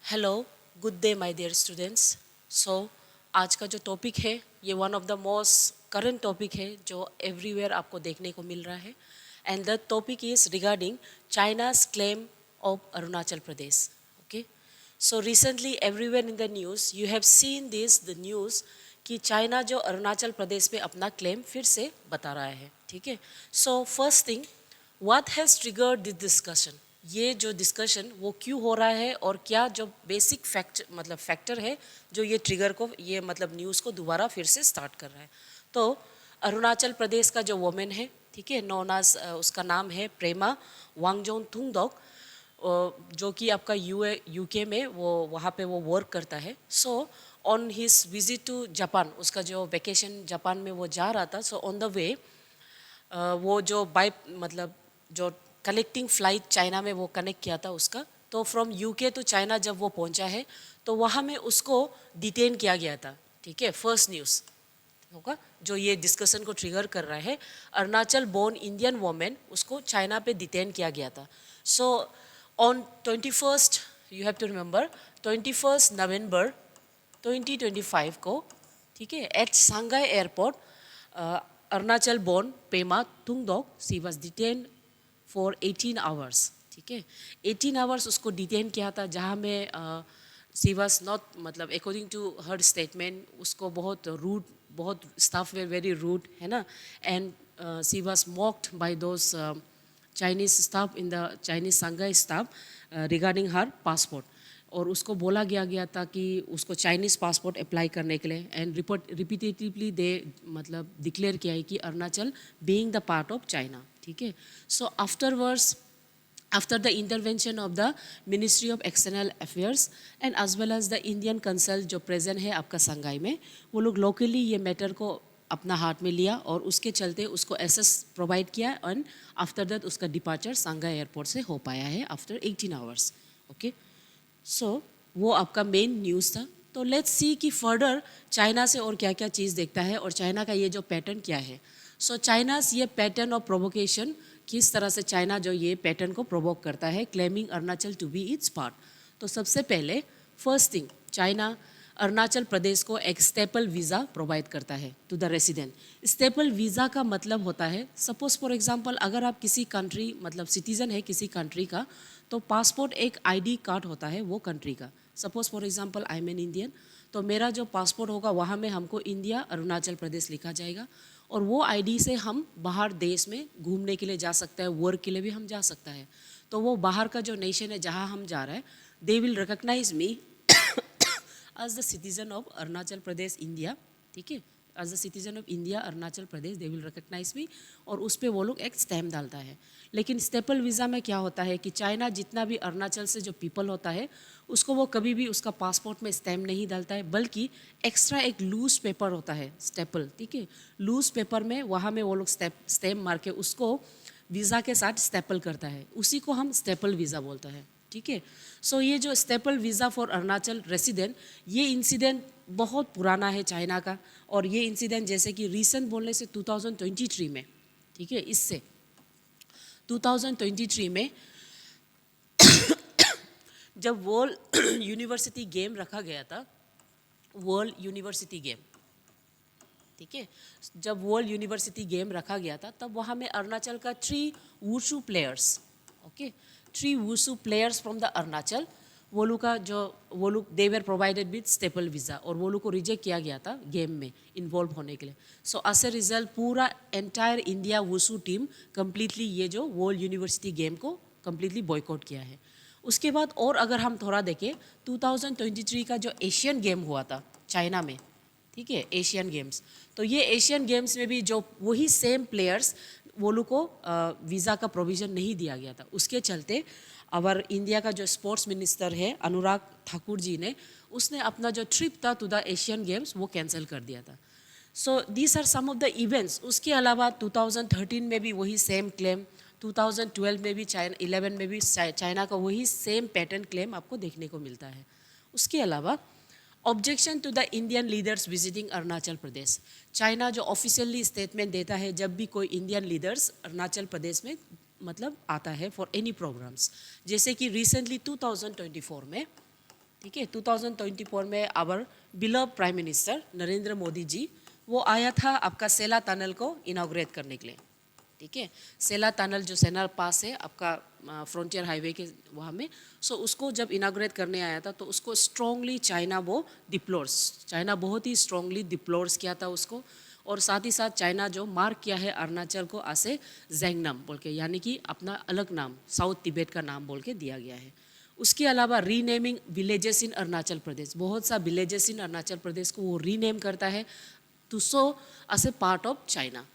Hello, good day my dear students. आज का जो टॉपिक है ये one of the most current topic है जो एवरीवेयर आपको देखने को मिल रहा है। And the topic is regarding China's claim of Arunachal Pradesh. Okay, so recently everywhere in the news you have seen this the news कि चाइना जो अरुणाचल प्रदेश पे अपना क्लेम फिर से बता रहा है। ठीक है, so first thing, what has triggered this discussion, ये जो डिस्कशन वो क्यों हो रहा है और क्या जो बेसिक फैक्टर है जो ये ट्रिगर को ये न्यूज़ को दोबारा फिर से स्टार्ट कर रहा है। तो अरुणाचल प्रदेश का जो वुमेन है, ठीक है, नोनास उसका नाम है प्रेमा वांगजोन थुंगडोक, जो कि आपका यूके में वो वहाँ पे वो वर्क करता है। So on his visit to Japan, उसका जो वेकेशन जापान में वो जा रहा था, सो ऑन द वे वो जो बाय जो कनेक्टिंग फ़्लाइट चाइना में वो कनेक्ट किया था उसका, तो फ्रॉम यूके टू चाइना जब वो पहुंचा है तो वहाँ में उसको डिटेन किया गया था। ठीक है, फर्स्ट न्यूज़ होगा जो ये डिस्कशन को ट्रिगर कर रहा है। अरुणाचल बोर्न इंडियन वोमेन, उसको चाइना पे डिटेन किया गया था। So on 21st, you have to remember, 21st नवंबर 2025 को, ठीक है, at Shanghai airport, Arunachal born Pema Tungdok she was detain for 18 hours. ठीक है, 18 आवर्स उसको डिटेन किया था, जहाँ में she was not according to her statement उसको बहुत स्टाफ वेर वेरी रूड है ना, and she was mocked by those Chinese staff in the Chinese Shanghai staff regarding her passport. और उसको बोला गया था कि उसको चाइनीज़ पासपोर्ट अप्लाई करने के लिए, एंड रिपीटेटिवली दे डिक्लेयर किया है कि Arunachal being the part of China. ठीक है, so after the intervention of the ministry of external affairs and as well as the Indian consul जो प्रेजेंट है आपका संघाई में, वो लोग लोकली ये मैटर को अपना हाथ में लिया और उसके चलते उसको एसेस प्रोवाइड किया, एंड आफ्टर दैट उसका डिपार्चर सांघाई एयरपोर्ट से हो पाया है आफ्टर 18 आवर्स। ओके, सो वो आपका मेन न्यूज़ था। तो लेट्स सी कि फर्दर चाइना से और क्या क्या चीज़ देखता है और चाइना का ये जो पैटर्न क्या है। सो चाइनास ये पैटर्न ऑफ प्रोवोकेशन, किस तरह से चाइना जो ये पैटर्न को प्रोवोक करता है, claiming Arunachal to be its part. तो सबसे पहले first thing, China Arunachal Pradesh को एक स्टेपल वीज़ा प्रोवाइड करता है to the resident. Staple visa का मतलब होता है, सपोज फॉर एग्जांपल अगर आप किसी कंट्री सिटीज़न है किसी कंट्री का, तो पासपोर्ट एक आईडी कार्ड होता है वो कंट्री का। Suppose for example I am an Indian, तो मेरा जो पासपोर्ट होगा वहाँ में हमको इंडिया अरुणाचल प्रदेश लिखा जाएगा, और वो आईडी से हम बाहर देश में घूमने के लिए जा सकते हैं, वर्क के लिए भी हम जा सकता है। तो वो बाहर का जो नेशन है जहाँ हम जा रहे हैं, they will recognise me as the citizen of Arunachal Pradesh India. ठीक है, as the citizen of India Arunachal Pradesh they will recognise me, और उस पर वो लोग एक स्टैम्प डालता है। लेकिन स्टेपल वीज़ा में क्या होता है कि चाइना जितना भी अरुणाचल से जो पीपल होता है उसको वो कभी भी उसका पासपोर्ट में स्टैम्प नहीं डालता है, बल्कि एक्स्ट्रा एक लूज पेपर होता है स्टेपल। ठीक है, लूज पेपर में वहाँ में वो लोग स्टैम्प मार के उसको वीज़ा के साथ स्टेपल करता है, उसी को हम स्टेपल वीज़ा बोलता है। ठीक है, सो ये जो staple visa for Arunachal resident, ये इंसिडेंट बहुत पुराना है चाइना का, और ये इंसिडेंट जैसे कि रीसेंट बोलने से 2023 में, ठीक है, इससे 2023 में जब वर्ल्ड यूनिवर्सिटी गेम रखा गया था, वर्ल्ड यूनिवर्सिटी गेम, ठीक है, जब वर्ल्ड यूनिवर्सिटी गेम रखा गया था तब वहाँ में अरुणाचल का 3 wushu players, okay, 3 wushu players from the Arunachal, वो लोग they were provided with staple visa, और वो लोग को रिजेक्ट किया गया था गेम में इन्वॉल्व होने के लिए। सो एज ए रिजल्ट पूरा entire India wushu team completely ये जो वर्ल्ड यूनिवर्सिटी गेम को कम्प्लीटली बॉयकॉट किया है। उसके बाद और अगर हम थोड़ा देखें, 2023 का जो एशियन गेम हुआ था चाइना में, ठीक है, एशियन गेम्स, तो ये एशियन गेम्स में भी जो वही सेम प्लेयर्स वो लोग को वीज़ा का प्रोविज़न नहीं दिया गया था। उसके चलते अवर इंडिया का जो स्पोर्ट्स मिनिस्टर है अनुराग ठाकुर जी ने, उसने अपना जो ट्रिप था टू द एशियन गेम्स वो कैंसिल कर दिया था। So these are some of the events. उसके अलावा 2013 में भी वही सेम क्लेम, 2012 में भी चाइना 11 में भी चाइना का वही सेम पैटर्न क्लेम आपको देखने को मिलता है। उसके अलावा objection to the Indian leaders visiting Arunachal Pradesh, China जो ऑफिशियली स्टेटमेंट देता है जब भी कोई इंडियन लीडर्स अरुणाचल प्रदेश में आता है फॉर एनी प्रोग्राम्स, जैसे कि रिसेंटली 2024 में ठीक है। 2024 में our beloved prime minister Narendra Modi ji वो आया था आपका सेला टनल को इनाग्रेट करने के लिए, ठीक है। सेला टनल जो सेना पास है आपका फ्रंटियर हाईवे के वहाँ में, सो उसको जब इनाग्रेट करने आया था तो उसको स्ट्रॉन्गली चाइना वो डिप्लोर्स, चाइना बहुत ही स्ट्रॉन्गली डिप्लोर्स किया था उसको। और साथ ही साथ चाइना जो मार्क किया है अरुणाचल को आसे जैंगनम बोल के, यानी कि अपना अलग नाम साउथ तिब्बत का नाम बोल के दिया गया है। उसके अलावा रीनेमिंग विलेजेस इन अरुणाचल प्रदेश, बहुत सा विलेजेस इन अरुणाचल प्रदेश को वो रीनेम करता है to so as a part of China.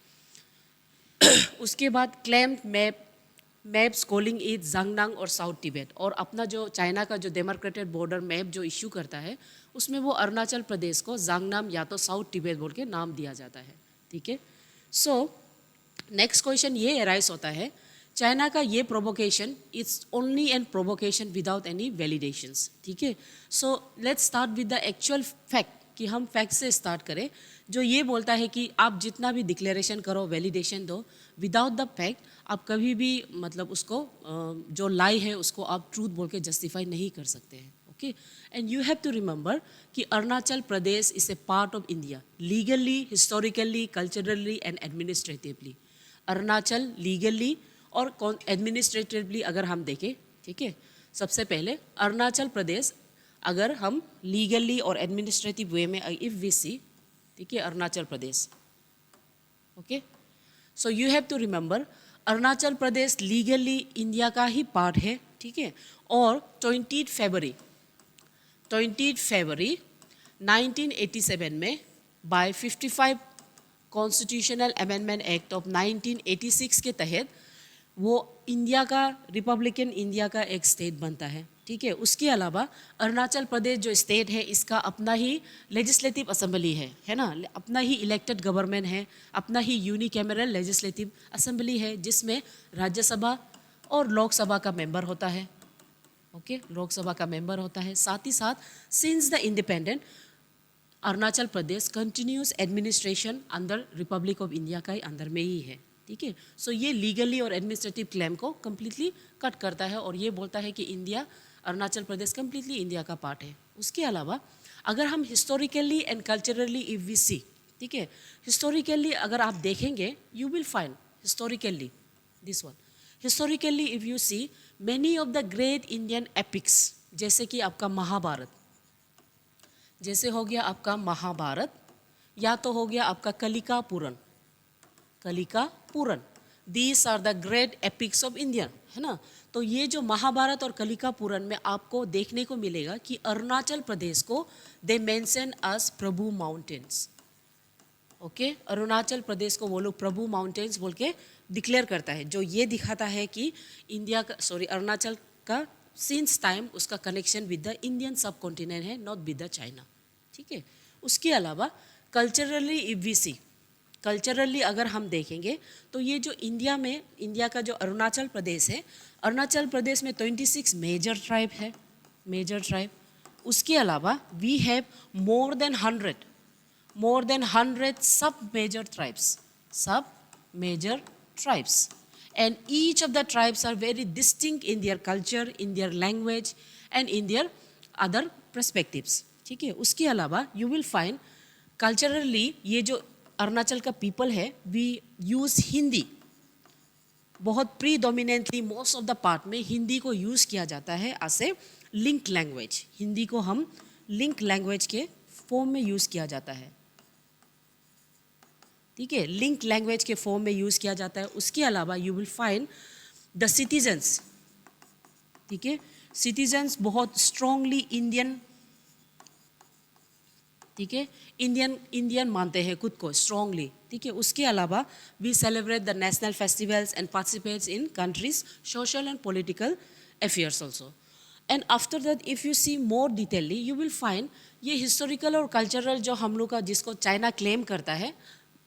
उसके बाद claim maps calling it Zangnan और साउथ तिब्बत, और अपना जो चाइना का जो डेमोक्रेटेड बॉर्डर मैप जो इश्यू करता है उसमें वो अरुणाचल प्रदेश को जांगनाम या तो साउथ तिब्बत बोल के नाम दिया जाता है, ठीक है। सो नेक्स्ट क्वेश्चन ये अराइज होता है, चाइना का ये provocation it's only an provocation without any validations, ठीक है। So let's start with the actual fact, कि हम फैक्ट से स्टार्ट करें, जो ये बोलता है कि आप जितना भी डिक्लेरेशन करो, वैलिडेशन दो, विदाउट द फैक्ट आप कभी भी मतलब उसको जो लाई है उसको आप ट्रूथ बोल के जस्टिफाई नहीं कर सकते हैं, okay. And you have to remember कि Arunachal Pradesh is a part of India legally, historically, culturally and administratively. Arunachal legally और एडमिनिस्ट्रेटिवली अगर हम देखें, ठीक है, सबसे पहले अरुणाचल प्रदेश अगर हम लीगली और एडमिनिस्ट्रेटिव वे में इफ वी सी, ठीक है, Arunachal Pradesh, okay. So you have to remember Arunachal Pradesh legally India का ही पार्ट है, ठीक है। और 20 फरवरी 1987 में by 55 constitutional amendment act of 1986 के तहत वो इंडिया का, रिपब्लिकन इंडिया का एक स्टेट बनता है, ठीक है। उसके अलावा अरुणाचल प्रदेश जो स्टेट है इसका अपना ही लेजिस्लेटिव असेंबली है ना, अपना ही इलेक्टेड गवर्नमेंट है, अपना ही यूनिकैमरल लेजिस्लेटिव असेंबली है जिसमें राज्यसभा और लोकसभा का मेंबर होता है, ओके, लोकसभा का मेंबर होता है। साथ ही साथ since the independent Arunachal Pradesh continuous administration under Republic of India का ही अंदर में ही है, ठीक है। सो ये लीगली और एडमिनिस्ट्रेटिव क्लेम को कम्प्लीटली कट करता है और ये बोलता है कि India, Arunachal Pradesh completely India का पार्ट है। उसके अलावा अगर हम historically and culturally if we see, ठीक है, हिस्टोरिकली अगर आप देखेंगे you will find historically this one, historically if you see many of the great Indian epics, जैसे कि आपका महाभारत, जैसे हो गया आपका महाभारत, या तो हो गया आपका Kalika Purana, Kalika Purana, these are the great epics of Indian, है ना। तो ये जो महाभारत और कलिका पुराण में आपको देखने को मिलेगा कि अरुणाचल प्रदेश को they mention as Prabhu mountains, okay. Arunachal Pradesh को वो लोग प्रभु माउंटेन्स बोल के डिक्लेयर करता है, जो ये दिखाता है कि इंडिया का, सॉरी, अरुणाचल का सिंस टाइम उसका connection with the Indian subcontinent है, नॉट विद द चाइना, ठीक है। उसके अलावा culturally if we see, culturally अगर हम देखेंगे तो ये जो इंडिया में, इंडिया का जो अरुणाचल प्रदेश है, अरुणाचल प्रदेश में 26 मेजर ट्राइब है, मेजर ट्राइब। उसके अलावा we have more than 100 sub major tribes, sub major tribes, and each of the tribes are very distinct in their culture, in their language and in their other perspectives, ठीक है। उसके अलावा you will find culturally ये जो अरुणाचल का people है, we use Hindi बहुत predominantly, most of the part में हिंदी को यूज़ किया जाता है as a link language, Hindi को हम लिंक लैंग्वेज के फॉर्म में यूज़ किया जाता है, ठीक है, लिंक लैंग्वेज के फॉर्म में यूज़ किया जाता है। उसके अलावा you will find the citizens, ठीक है, सिटीजन्स बहुत स्ट्रॉन्गली इंडियन, ठीक है, इंडियन मानते हैं खुद को स्ट्रॉन्गली, ठीक है। उसके अलावा we celebrate the national festivals and participates in countries social and political affairs also. And after that if you see more detailly you will find ये हिस्टोरिकल और कल्चरल जो हम लोग का, जिसको चाइना क्लेम करता है,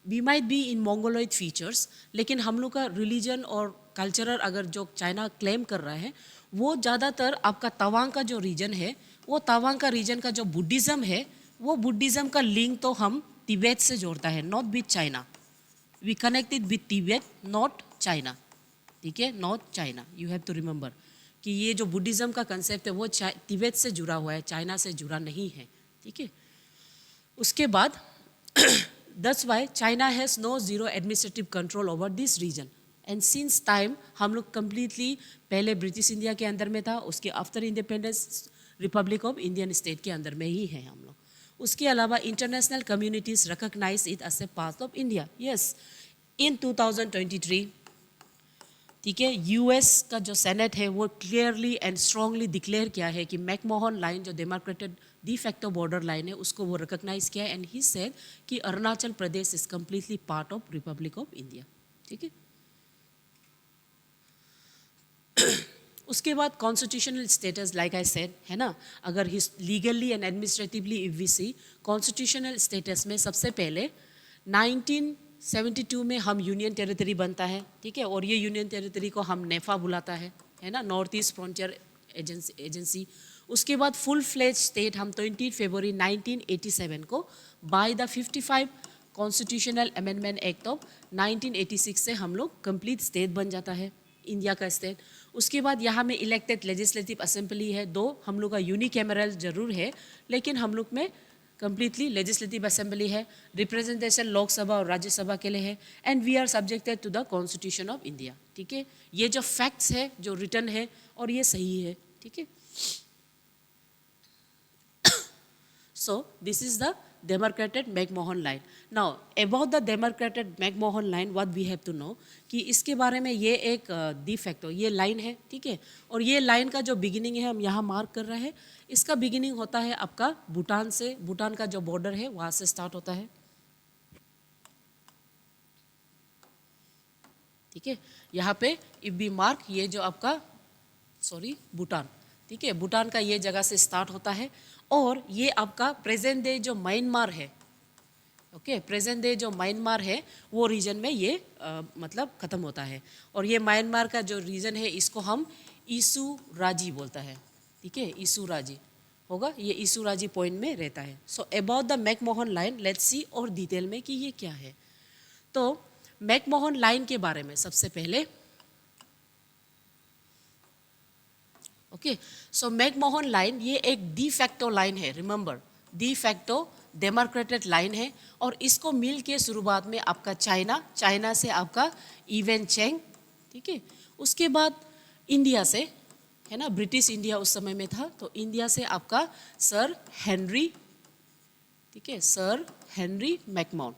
we might be in mongoloid features, लेकिन हम लोग का रिलीजन और कल्चरल अगर जो चाइना क्लेम कर रहा है वो ज़्यादातर आपका तवांग का जो रीजन है, वो तवांग का रीजन का जो बुद्धिज़्म है, वो बुद्धिज़्म का लिंक तो हम तिब्बत से जोड़ता है, not with China, we connected with Tibet, not China, ठीक है, not China. You have to remember कि ये जो बुद्धिज़्म का कंसेप्ट है वो तिब्बत से जुड़ा हुआ है, चाइना से जुड़ा नहीं है, ठीक है। उसके बाद that's why China has no zero administrative control over this region. And since time हम लोग completely पहले ब्रिटिश इंडिया के अंदर में था, उसके after independence republic of Indian state के अंदर में ही है हम लोग। उसके अलावा international communities recognise it as a part of India. Yes, in 2023, ठीक है, यूएस का जो सेनेट है वो क्लियरली एंड स्ट्रांगली डिक्लेयर किया है कि मैकमोहन लाइन जो डेमोक्रेटेड डी फैक्टो बॉर्डर लाइन है उसको वो रिकॉग्नाइज किया है, एंड ही सेड कि Arunachal Pradesh is completely part of republic of India, ठीक है। उसके बाद constitutional status, like I said, है ना, अगर legally and administratively if we see constitutional status में सबसे पहले 1972 में हम यूनियन टेरिटरी बनता है, ठीक है, और ये यूनियन टेरिटरी को हम नेफा बुलाता है ना, नॉर्थ ईस्ट फ्रंटियर एजेंसी। उसके बाद फुल फ्लेज स्टेट हम 20 फरवरी 1987 को by the 55 constitutional amendment act of 1986 से हम लोग कंप्लीट स्टेट बन जाता है, इंडिया का स्टेट। उसके बाद यहाँ में इलेक्टेड लेजिस्लेटिव असेंबली है, दो हम लोग का यूनिकैमरल जरूर है, लेकिन हम लोग में कंप्लीटली लेजिस्लेटिव असेंबली है, रिप्रेजेंटेशन लोकसभा और राज्यसभा के लिए है, and we are subjected to the constitution of India, ठीक है। ये जो फैक्ट्स है, जो रिटर्न है, और ये सही है, ठीक है। So this is the demarcated McMahon line. Now about the demarcated McMahon line what we have to know कि इसके बारे में ये एक डी फैक्टो ये लाइन है, ठीक है, और ये लाइन का जो बिगिनिंग है हम यहाँ मार्क कर रहे हैं। इसका बिगिनिंग होता है आपका भूटान से, भूटान का जो बॉर्डर है वहाँ से स्टार्ट होता है, ठीक है। यहाँ पे इफ बी मार्क ये जो आपका भूटान, ठीक है, भूटान का ये जगह से स्टार्ट होता है, और ये आपका प्रेजेंट डे जो म्यांमार है, ओके, प्रेजेंट डे जो म्यांमार है वो रीजन में ये मतलब ख़त्म होता है। और ये म्यांमार का जो रीजन है इसको हम ईसु राजी बोलता है, ठीक है, ईसु राजी होगा, ये ईसु राजी पॉइंट में रहता है। So about the McMahon line let's see और डिटेल में कि ये क्या है। तो मैकमोहन लाइन के बारे में सबसे पहले, ओके, सो मैकमोहन लाइन ये एक डी फैक्टो लाइन है, रिमेंबर डी फैक्टो डेमोक्रेटेड लाइन है, और इसको मिल के शुरुआत में आपका चाइना से आपका इवेन चेंग, ठीक है, उसके बाद इंडिया से, है ना, ब्रिटिश इंडिया उस समय में था, तो इंडिया से आपका सर हेनरी, ठीक है, सर हेनरी मैकमोहन,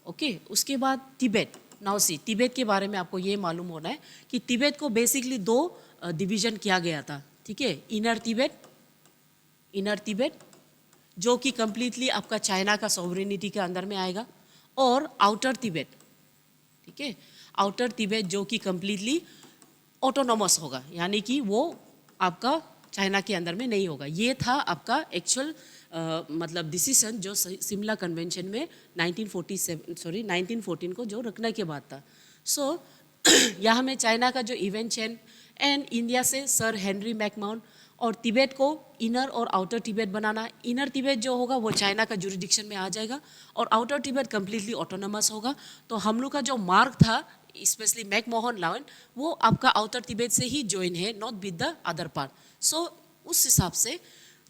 ओके। उसके बाद तिब्बत। नाउ सी, तिब्बत के बारे में आपको ये मालूम होना है कि तिब्बत को बेसिकली दो डिवीजन किया गया था, ठीक है, इनर तिब्बत जो कि कंप्लीटली आपका चाइना का सॉवरेनिटी के अंदर में आएगा, और आउटर तिब्बत, ठीक है, आउटर तिब्बत जो कि कंप्लीटली ऑटोनोमस होगा, यानी कि वो आपका चाइना के अंदर में नहीं होगा। ये था आपका एक्चुअल मतलब डिसीजन जो शिमला कन्वेंशन में 1914 को जो रखने के बाद था। सो यहाँ में चाइना का जो इवेन चेन एंड इंडिया से सर हेनरी मैकमोहन, और तिब्बत को इनर और आउटर तिब्बत बनाना। इनर तिब्बत जो होगा वो चाइना का जुरिडिक्शन में आ जाएगा, और आउटर तिब्बत कम्प्लीटली ऑटोनोमस होगा। तो हम लोग का जो मार्क था स्पेशली मैकमोहन लाइन वो आपका आउटर तिब्बत से ही ज्वाइन है, not with the other part. So उस हिसाब से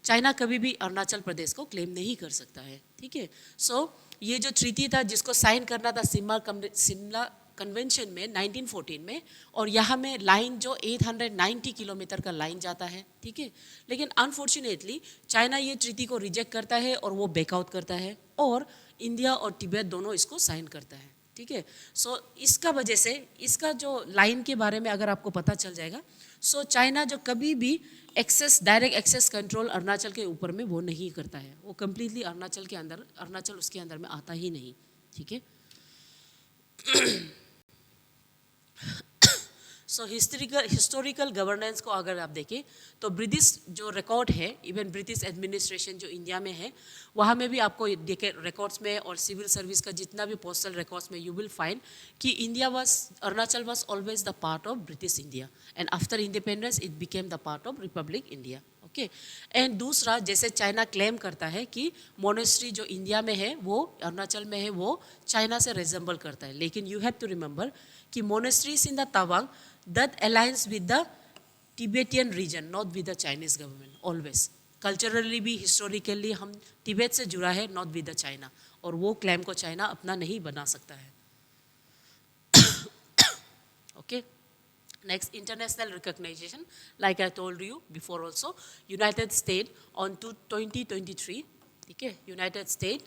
चाइना कभी भी अरुणाचल प्रदेश को क्लेम नहीं कर सकता है, ठीक है। सो ये जो ट्रीटी था जिसको साइन करना था शिमला कन्वेंशन में 1914 में, और यहाँ में लाइन जो 890 किलोमीटर का लाइन जाता है, ठीक है, लेकिन अनफॉर्चुनेटली चाइना ये ट्रीटी को रिजेक्ट करता है और वो बैकआउट करता है, और इंडिया और तिब्बत दोनों इसको साइन करता है, ठीक है। सो इसका वजह से इसका जो लाइन के बारे में अगर आपको पता चल जाएगा, सो चाइना जो कभी भी डायरेक्ट एक्सेस कंट्रोल अरुणाचल के ऊपर में वो नहीं करता है, वो कम्प्लीटली अरुणाचल उसके अंदर में आता ही नहीं, ठीक है। सो हिस्टोरिकल गवर्नेंस को अगर आप देखें तो ब्रिटिश जो रिकॉर्ड है, इवन ब्रिटिश एडमिनिस्ट्रेशन जो इंडिया में है वहाँ में भी आपको देखे रिकॉर्ड्स में और सिविल सर्विस का जितना भी पोस्टल रिकॉर्ड्स में यू विल फाइंड कि Arunachal was always the part of British India, and after independence it became the part of Republic India, okay. And दूसरा, जैसे चाइना क्लेम करता है कि मोनेस्ट्री जो इंडिया में है वो अरुणाचल में है, वो चाइना से रिजेंबल करता है, लेकिन यू हैव टू रिमेंबर कि monasteries in the Tawang that aligns with the Tibetan region, not with the Chinese government, always. Culturally भी हिस्टोरिकली हम तिब्बत से जुड़ा है, नॉट विद द चाइना, और वो क्लेम को चाइना अपना नहीं बना सकता है. Okay. Next, international recognition. Like I told you before also, United States on 2023, okay, United States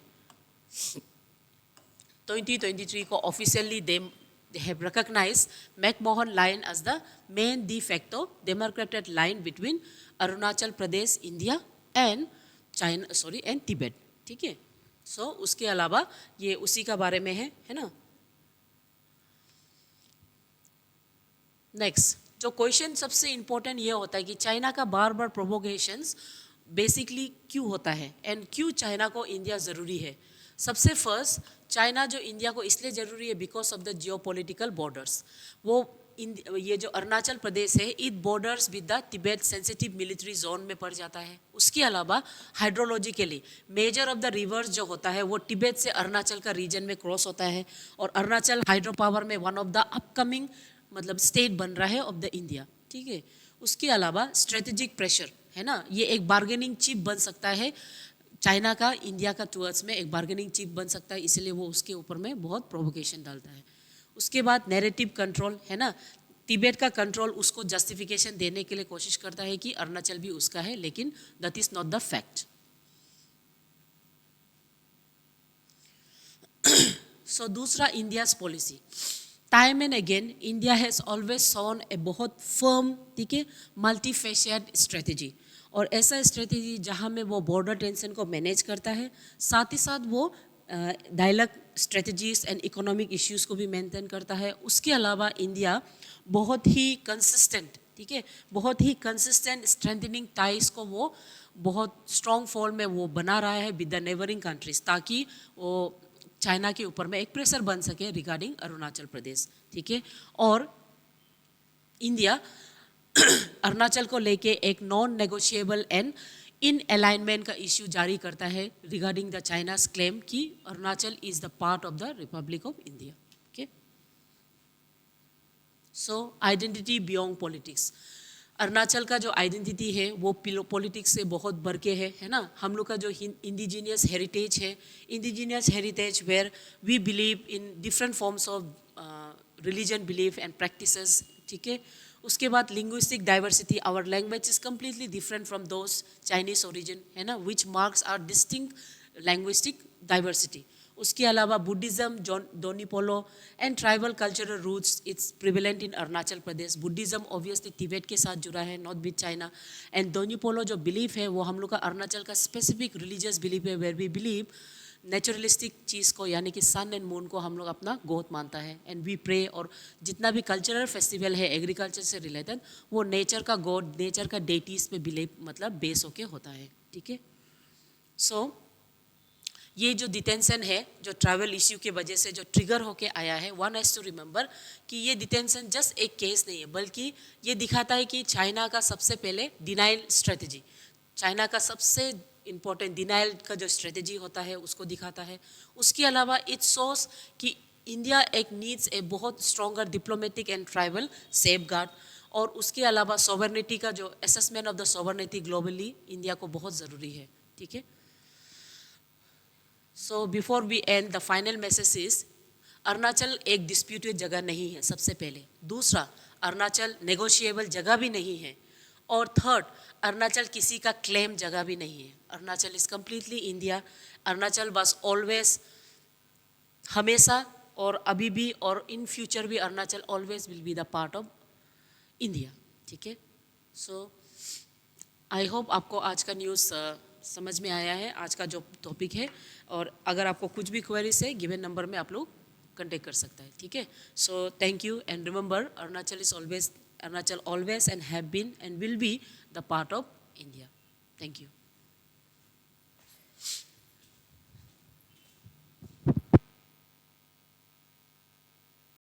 2023 को officially they have recognized McMahon Line as the main de facto demarcated line between Arunachal Pradesh, India and China, and Tibet, ठीक है. So उसके अलावा ये उसी का बारे में है ना. नेक्स्ट, जो क्वेश्चन सबसे इम्पोर्टेंट ये होता है कि चाइना का बार बार प्रोवोकेशंस बेसिकली क्यों होता है एंड क्यों चाइना को इंडिया ज़रूरी है. सबसे फर्स्ट, चाइना जो इंडिया को इसलिए ज़रूरी है because of the geopolitical borders. वो ये जो अरुणाचल प्रदेश है, it borders with the Tibet sensitive military zone में पड़ जाता है. उसके अलावा हाइड्रोलॉजिकली मेजर ऑफ द रिवर्स जो होता है वो तिब्बत से अरुणाचल का रीजन में क्रॉस होता है, और अरुणाचल हाइड्रो पावर में वन ऑफ द अपकमिंग मतलब स्टेट बन रहा है ऑफ द इंडिया, ठीक है. उसके अलावा स्ट्रेटेजिक प्रेशर है ना, ये एक बार्गेनिंग चिप बन सकता है चाइना का इंडिया का टुवर्ड्स में, एक बार्गेनिंग चिप बन सकता है, इसलिए वो उसके ऊपर में बहुत प्रोवोकेशन डालता है. उसके बाद नैरेटिव कंट्रोल है ना, तिब्बत का कंट्रोल उसको जस्टिफिकेशन देने के लिए कोशिश करता है कि अरुणाचल भी उसका है, लेकिन that is not the fact. So दूसरा, India's policy. Time and again India has always shown a बहुत फर्म, ठीक है, मल्टीफेशियड स्ट्रेटेजी, और ऐसा स्ट्रेटेजी जहाँ में वो बॉर्डर टेंशन को मैनेज करता है, साथ ही साथ वो dialogue strategies and economic issues को भी मेंटेन करता है. उसके अलावा इंडिया बहुत ही कंसिस्टेंट, ठीक है, बहुत ही कंसिस्टेंट स्ट्रेंथनिंग टाइज को वो बहुत स्ट्रॉन्ग फॉर्म में वो बना रहा है विद द नेबरिंग कंट्रीज, ताकि वो चाइना के ऊपर में एक प्रेशर बन सके रिगार्डिंग अरुणाचल प्रदेश, ठीक है. और इंडिया अरुणाचल को लेके एक non negotiable and in alignment का इश्यू जारी करता है रिगार्डिंग द चाइनाज क्लेम कि Arunachal is the part of the Republic of India. Okay. So identity beyond politics. Arunachal का जो आइडेंटिटी है वो पॉलिटिक्स से बहुत बढ़ के है ना. हम लोग का जो इंडिजीनियस हेरिटेज है, indigenous heritage where we believe in different forms of religion belief and practices, ठीक है. उसके बाद linguistic diversity, our language is completely different from those Chinese origin है ना, which marks are distinct linguistic diversity. उसके अलावा Buddhism, Donyi Polo and tribal cultural roots it's prevalent in Arunachal Pradesh. Buddhism obviously Tibet के साथ जुड़ा है, not with China. And Donyi Polo जो belief है वो हम लोग का अरुणाचल का स्पेसिफिक रिलीजियस बिलीफ है, वेयर वी बिलीव नेचुरलिस्टिक चीज़ को यानी कि सन एंड मून को हम लोग अपना गोद मानता है. एंड वी प्रे, और जितना भी कल्चरल फेस्टिवल है एग्रीकल्चर से रिलेटेड वो नेचर का गॉड, नेचर का डेटीज़ पे बिलीव मतलब बेस होके होता है, ठीक है. सो ये जो डिटेंशन है जो ट्रैवल इश्यू के वजह से जो ट्रिगर होके आया है, वन हैज़ टू रिमेंबर कि ये डिटेंशन जस्ट एक केस नहीं है, बल्कि ये दिखाता है कि चाइना का सबसे पहले डिनाइल स्ट्रेटजी, चाइना का सबसे इम्पोर्टेंट डिनाइल का जो स्ट्रेटजी होता है उसको दिखाता है. उसके अलावा इट शोस कि इंडिया एक नीड्स ए बहुत stronger diplomatic and tribal safeguard, और उसके अलावा सॉवरनिटी का जो assessment of the sovereignty globally India को बहुत ज़रूरी है, ठीक है. So before we end the final message is Arunachal एक डिस्प्यूटेड जगह नहीं है सबसे पहले. दूसरा, अरुणाचल नेगोशिएबल जगह भी नहीं है. और थर्ड, अरुणाचल किसी का क्लेम जगह भी नहीं है. Arunachal is completely India. Arunachal was always, हमेशा और अभी भी और इन फ्यूचर भी Arunachal always will be the part of India, ठीक है. सो आई होप आपको आज का न्यूज़ समझ में आया है, आज का जो टॉपिक है. और अगर आपको कुछ भी क्वेरीज है गिवन नंबर में आप लोग कॉन्टेक्ट कर सकता है, ठीक है. So thank you and remember Arunachal always and have been and will be the part of India. Thank you.